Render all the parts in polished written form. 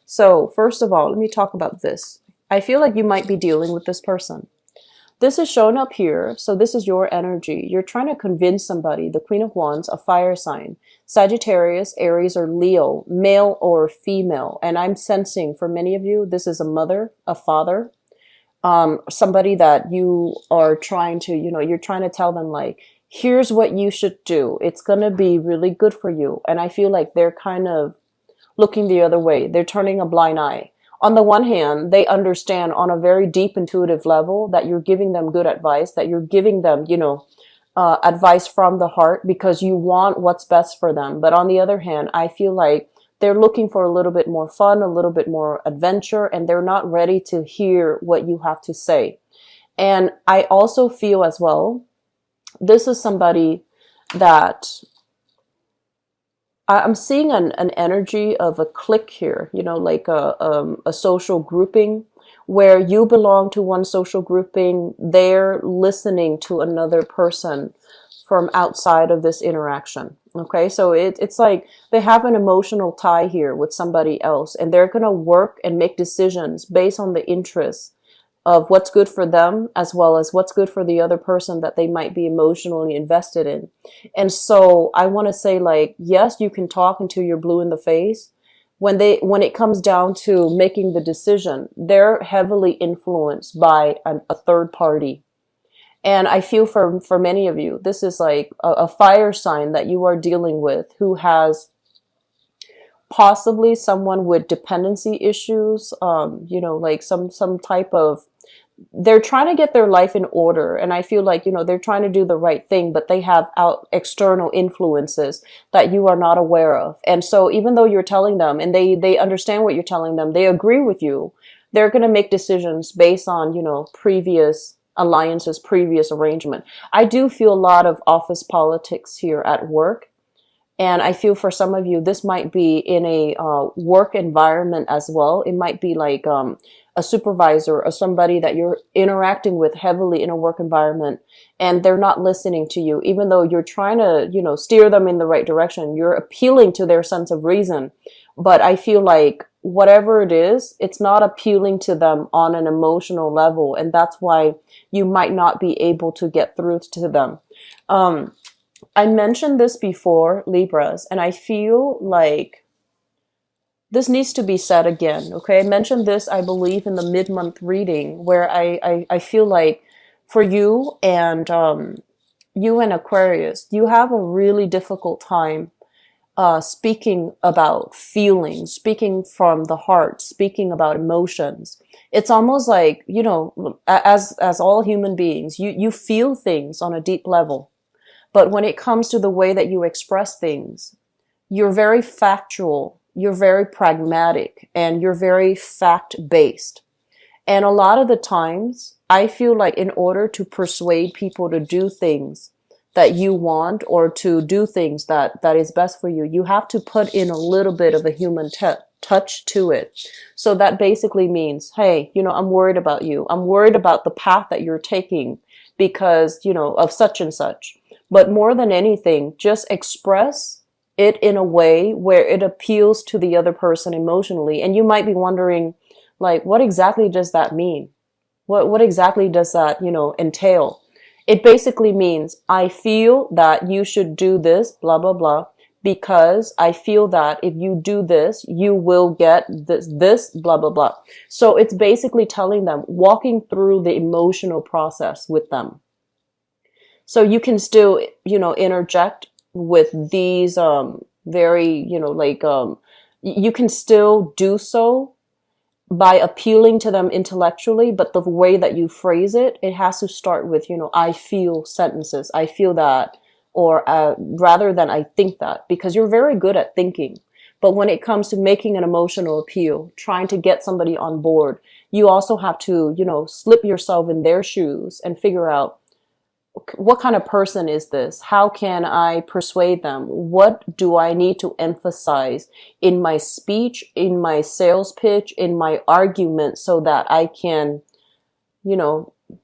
So first of all, let me talk about this. I feel like you might be dealing with this person. This is shown up here, so this is your energy. You're trying to convince somebody, the Queen of Wands, a fire sign, Sagittarius, Aries, or Leo, male or female. And I'm sensing for many of you, this is a mother, a father, somebody that you are trying to, you're trying to tell them like, here's what you should do. It's going to be really good for you. And I feel like they're kind of looking the other way. They're turning a blind eye. On the one hand, they understand on a very deep intuitive level that you're giving them good advice, that you're giving them, advice from the heart because you want what's best for them. But on the other hand, I feel like they're looking for a little bit more fun, a little bit more adventure, and they're not ready to hear what you have to say. And I also feel as well, this is somebody that I'm seeing an energy of a clique here, like a social grouping where you belong to one social grouping. They're listening to another person from outside of this interaction. Okay, so it's like they have an emotional tie here with somebody else, and they're going to work and make decisions based on the interests of what's good for them as well as what's good for the other person that they might be emotionally invested in. And so I want to say, like, yes, you can talk until you're blue in the face. When it comes down to making the decision, they're heavily influenced by a third party. And I feel for many of you, this is like a fire sign that you are dealing with who has possibly someone with dependency issues, like some type of, they're trying to get their life in order. And I feel like, they're trying to do the right thing, but they have out external influences that you are not aware of. And so even though you're telling them and they understand what you're telling them, they agree with you, they're going to make decisions based on, previous alliances, previous arrangement. I do feel a lot of office politics here at work. And I feel for some of you, this might be in a work environment as well. It might be like a supervisor or somebody that you're interacting with heavily in a work environment, and they're not listening to you, even though you're trying to, steer them in the right direction. You're appealing to their sense of reason. But I feel like whatever it is, it's not appealing to them on an emotional level. And that's why you might not be able to get through to them. I mentioned this before, Libras, and I feel like this needs to be said again, okay? I mentioned this, I believe, in the mid-month reading, where I feel like for you and Aquarius, you have a really difficult time speaking about feelings, speaking from the heart, speaking about emotions. It's almost like, as all human beings, you feel things on a deep level. But when it comes to the way that you express things, you're very factual, you're very pragmatic, and you're very fact-based. And a lot of the times, I feel like in order to persuade people to do things that you want or to do things that is best for you, you have to put in a little bit of a human touch to it. So that basically means, hey, I'm worried about you. I'm worried about the path that you're taking because, of such and such. But more than anything, just express it in a way where it appeals to the other person emotionally. And you might be wondering, like, what exactly does that mean? What exactly does that, entail? It basically means, I feel that you should do this, blah, blah, blah, because I feel that if you do this, you will get this, blah, blah, blah. So it's basically telling them, walking through the emotional process with them. So you can still, interject with these, very, you can still do so by appealing to them intellectually, but the way that you phrase it, it has to start with, I feel sentences. I feel that, or rather than I think that, because you're very good at thinking. But when it comes to making an emotional appeal, trying to get somebody on board, you also have to, slip yourself in their shoes and figure out, what kind of person is this? How can I persuade them? What do I need to emphasize in my speech, in my sales pitch, in my argument so that I can,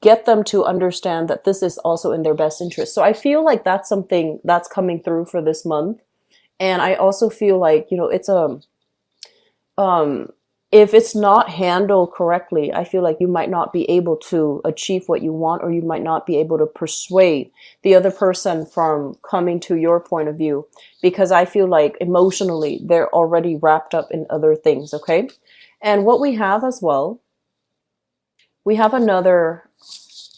get them to understand that this is also in their best interest. So I feel like that's something that's coming through for this month. And I also feel like, it's if it's not handled correctly, I feel like you might not be able to achieve what you want, or you might not be able to persuade the other person from coming to your point of view, because I feel like emotionally they're already wrapped up in other things, okay? And what we have as well, we have another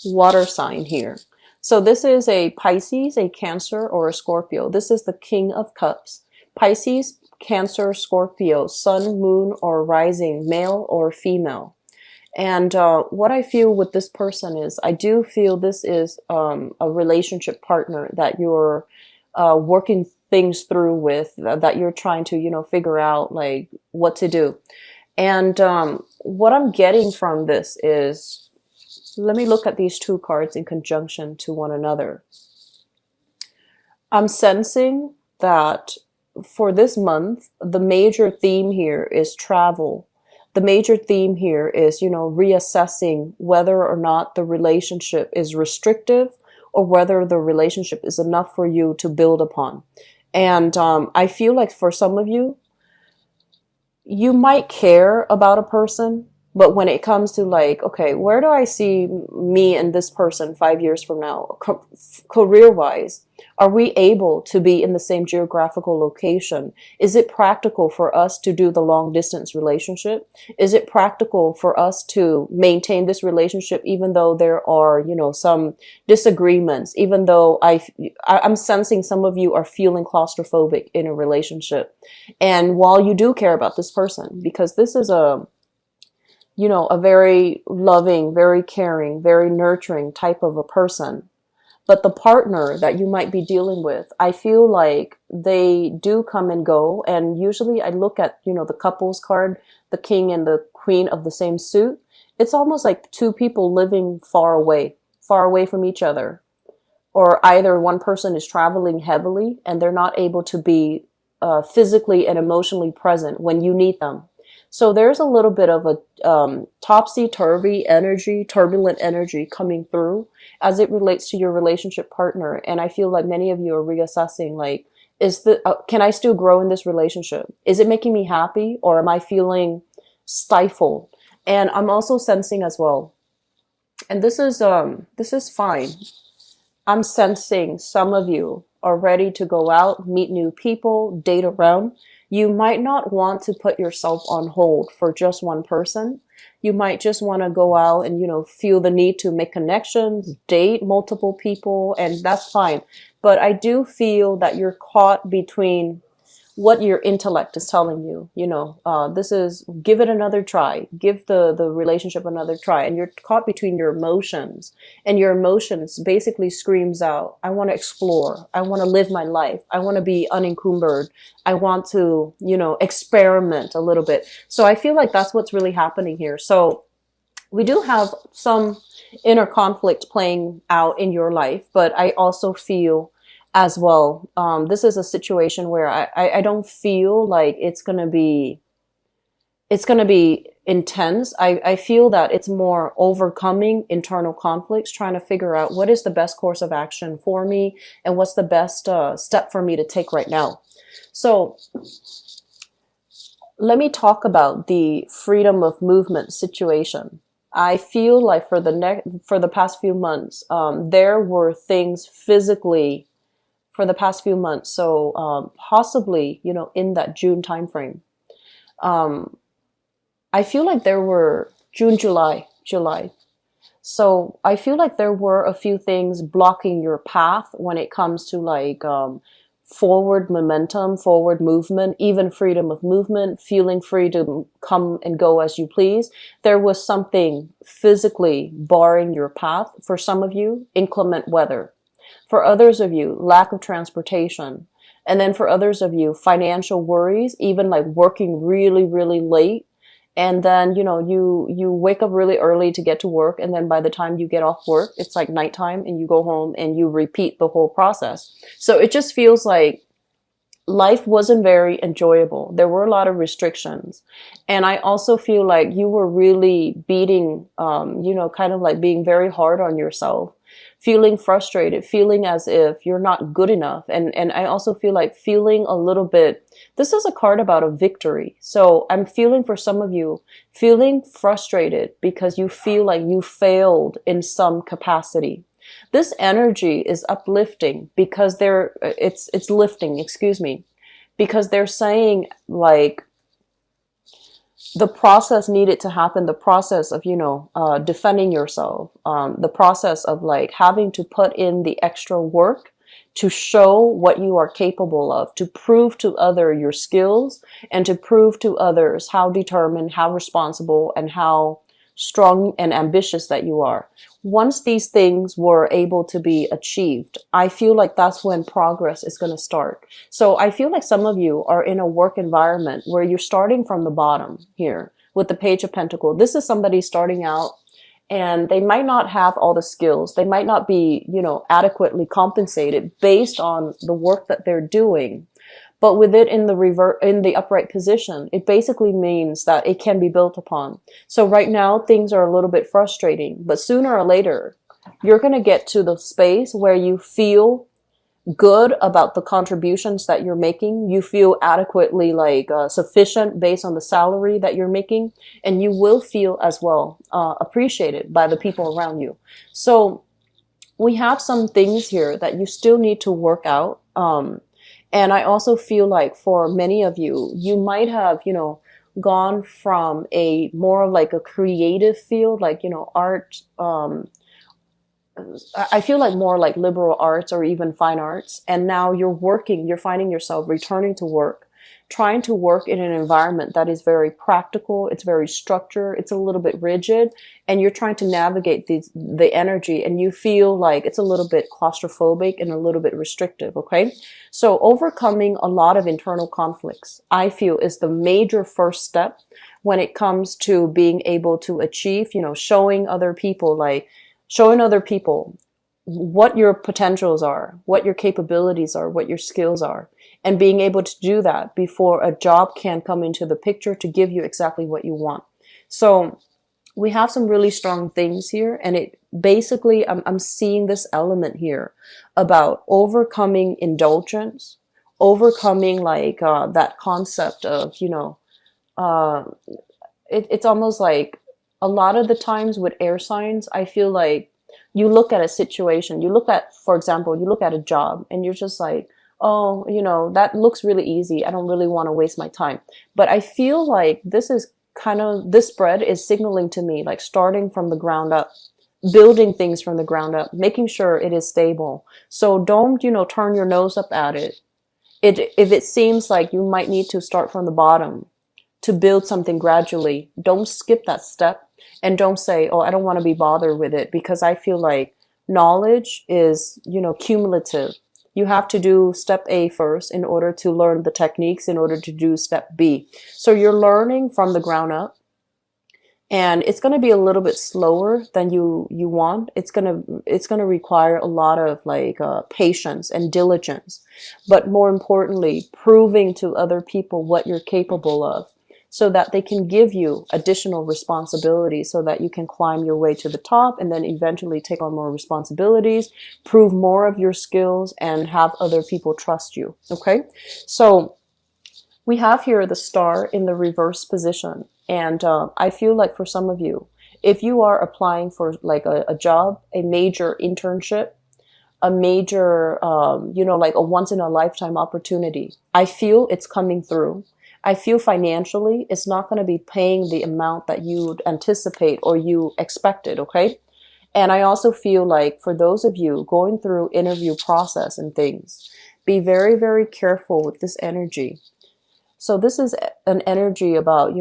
water sign here. So this is a Pisces, a Cancer, or a Scorpio. This is the King of Cups. Pisces, Cancer, Scorpio, Sun, Moon, or Rising, male or female. And what I feel with this person is, I do feel this is a relationship partner that you're working things through with, that you're trying to, figure out like what to do. And what I'm getting from this is, let me look at these two cards in conjunction to one another. I'm sensing that for this month, the major theme here is travel. The major theme here is, reassessing whether or not the relationship is restrictive or whether the relationship is enough for you to build upon. And I feel like for some of you, you might care about a person, but when it comes to like, okay, where do I see me and this person 5 years from now, career-wise? Are we able to be in the same geographical location? Is it practical for us to do the long distance relationship? Is it practical for us to maintain this relationship even though there are, some disagreements, even though I'm sensing some of you are feeling claustrophobic in a relationship. And while you do care about this person, because this is a very loving, very caring, very nurturing type of a person. But the partner that you might be dealing with, I feel like they do come and go. And usually I look at, the couples card, the king and the queen of the same suit. It's almost like two people living far away from each other. Or either one person is traveling heavily and they're not able to be physically and emotionally present when you need them. So there's a little bit of a topsy-turvy energy, turbulent energy coming through as it relates to your relationship partner. And I feel like many of you are reassessing, like, can I still grow in this relationship? Is it making me happy, or am I feeling stifled? And I'm also sensing as well, and this is fine. I'm sensing some of you are ready to go out, meet new people, date around. You might not want to put yourself on hold for just one person. You might just want to go out and, feel the need to make connections, date multiple people, and that's fine. But I do feel that you're caught between what your intellect is telling you, this is, give it another try, give the relationship another try. And you're caught between your emotions, and your emotions basically screams out, I want to explore. I want to live my life. I want to be unencumbered. I want to, experiment a little bit. So I feel like that's what's really happening here. So we do have some inner conflict playing out in your life, but I also feel as well, this is a situation where I don't feel like it's gonna be intense. I feel that it's more overcoming internal conflicts, trying to figure out what is the best course of action for me and what's the best step for me to take right now. So let me talk about the freedom of movement situation. I feel like for the past few months, there were things physically for the past few months. So possibly, in that June timeframe, I feel like there were July. So I feel like there were a few things blocking your path when it comes to like forward momentum, forward movement, even freedom of movement, feeling free to come and go as you please. There was something physically barring your path. For some of you, inclement weather. For others of you, lack of transportation. And then for others of you, financial worries, even like working really, really late. And then, you wake up really early to get to work. And then by the time you get off work, it's like nighttime and you go home and you repeat the whole process. So it just feels like life wasn't very enjoyable. There were a lot of restrictions. And I also feel like you were really beating, kind of like being very hard on yourself feeling frustrated, feeling as if you're not good enough. And I also feel like feeling a little bit, this is a card about a victory. So I'm feeling for some of you, feeling frustrated because you feel like you failed in some capacity. This energy is uplifting because it's lifting, excuse me, because they're saying like the process needed to happen, the process of, defending yourself, the process of like having to put in the extra work to show what you are capable of, to prove to other your skills and to prove to others how determined, how responsible, and how strong and ambitious that you are. Once these things were able to be achieved, I feel like that's when progress is going to start. So I feel like some of you are in a work environment where you're starting from the bottom here with the Page of Pentacles. This is somebody starting out and they might not have all the skills. They might not be, adequately compensated based on the work that they're doing. But with it in the upright position, it basically means that it can be built upon. So right now things are a little bit frustrating, but sooner or later, you're going to get to the space where you feel good about the contributions that you're making. You feel adequately sufficient based on the salary that you're making, and you will feel as well appreciated by the people around you. So we have some things here that you still need to work out. And I also feel like for many of you, you might have, gone from a more like a creative field, like, art. I feel like more like liberal arts or even fine arts. And now you're finding yourself returning to work, trying to work in an environment that is very practical. It's very structured. It's a little bit rigid. And you're trying to navigate the energy, and you feel like it's a little bit claustrophobic and a little bit restrictive. Okay. So overcoming a lot of internal conflicts, I feel, is the major first step when it comes to being able to achieve, showing other people what your potentials are, what your capabilities are, what your skills are, and being able to do that before a job can come into the picture to give you exactly what you want. So we have some really strong things here, and it basically, I'm seeing this element here about overcoming indulgence, overcoming that concept of, it's almost like a lot of the times with air signs, I feel like you look at a situation, for example, you look at a job and you're just like, oh, that looks really easy. I don't really want to waste my time. But I feel like this spread is signaling to me, like starting from the ground up, building things from the ground up, making sure it is stable. So don't, turn your nose up at it. If it seems like you might need to start from the bottom to build something gradually, don't skip that step. And don't say, oh, I don't want to be bothered with it, because I feel like knowledge is, cumulative. You have to do step A first in order to learn the techniques in order to do step B. So you're learning from the ground up, and it's going to be a little bit slower than you want. It's going to require a lot of patience and diligence, but more importantly, proving to other people what you're capable of, so that they can give you additional responsibilities so that you can climb your way to the top and then eventually take on more responsibilities, prove more of your skills, and have other people trust you. Okay. So we have here the star in the reverse position. And I feel like for some of you, if you are applying for like a job, a major internship, a major, like a once in a lifetime opportunity, I feel it's coming through. I feel financially, it's not going to be paying the amount that you would anticipate or you expected, okay? And I also feel like for those of you going through interview process and things, be very, very careful with this energy. So this is an energy about,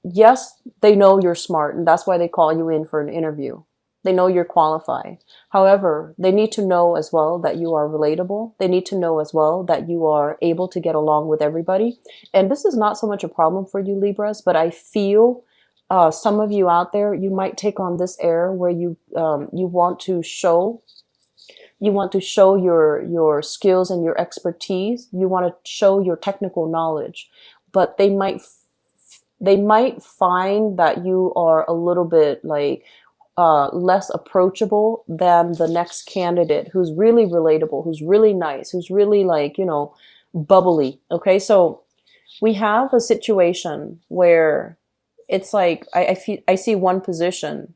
yes, they know you're smart, and that's why they call you in for an interview. They know you're qualified. However, they need to know as well that you are relatable. They need to know as well that you are able to get along with everybody. And this is not so much a problem for you Libras, but I feel some of you out there, you might take on this air where you want to show your skills and your expertise. You want to show your technical knowledge, but they might find that you are a little bit like less approachable than the next candidate who's really relatable, who's really nice, who's really like, bubbly. Okay, so we have a situation where it's like I see one position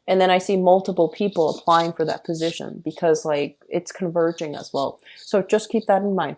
and then I see multiple people applying for that position because like it's converging as well. So just keep that in mind.